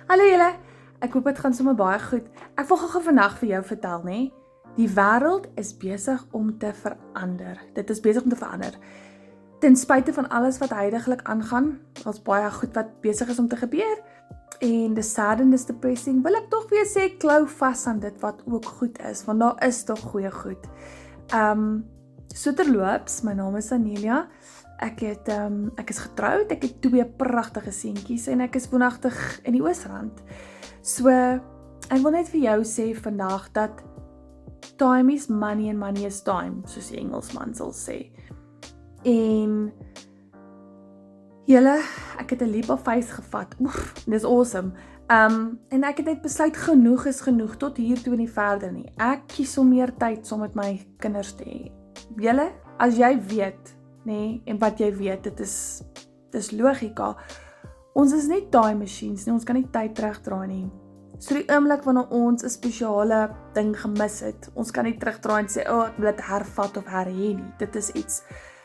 Hallo julle, ek hoop dit gaan sommer baie goed. Ek wil gou vandag vir jou vertel, nê? Die wêreld is besig om te verander. Dit is besig om te verander. Ten spyte van alles wat heidaglik aangaan, daar's baie goed wat besig is om te gebeur. En dis sad en dis depressing, wil ek tog weer sê, klou vas aan dit wat ook goed is, want daar is tog goeie goed. So terloops, my naam is Anelia. Ek is getroud, ek het 2 pragtige seentjies en ek is woonagtig in die Oosrand. So, ek wil net vir jou sê vandag dat time is money and money is time, soos die Engelsman sal sê. En julle, ek het 'n leap of faith gevat. Oef, dis awesome. En ek het net besluit genoeg is genoeg, tot hier toe en nie verder nie. Ek kies om meer tyd saam met my kinders te hê. Julle, as jy weet, nee, en wat jy weet, dit is logika. Ons is nie time machines nie, ons kan nie tyd terugdraai nie. So die oomblik wanneer ons 'n spesiale ding gemis het, ons kan nie terugdraai en sê, ek wil dit hervat of herhê nie. Dit is iets.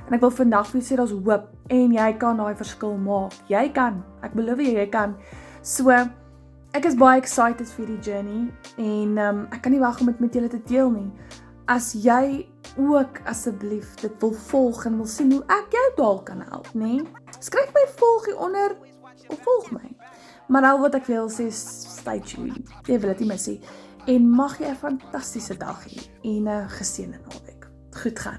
En ek wil vandag vir jou sê, daar's hoop en jy kan daai verskil maak. Jy kan. Ek beloof jy kan. So ek is baie excited vir die journey en ek kan nie wag om dit met julle te deel nie. As jy ook asseblief dit wil volg en wil sien hoe ek jou dalk kan help, nê? Skryf my volg hieronder of volg my. Maar al wat ek wil sê, stay tuned. Jy wil dit nie mis nie. En mag jy 'n fantastiese dag hê en 'n geseënde naweek. Goed gaan.